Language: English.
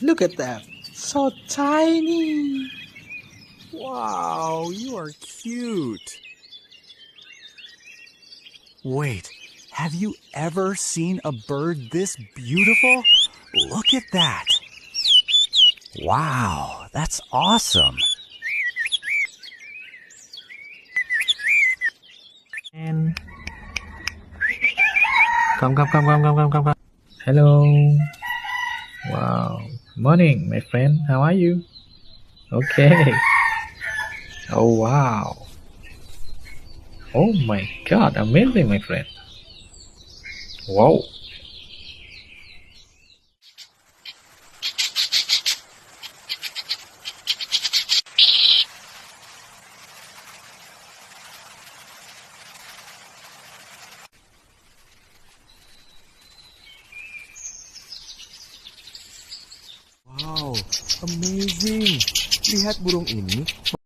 Look at that. So tiny. Wow, you are cute. Wait, have you ever seen a bird this beautiful? Look at that. Wow, that's awesome. And come. Hello. Wow. Morning, my friend. How are you? Okay. Oh, wow. Oh my God. Amazing, my friend. Wow. Wow, amazing. Lihat burung ini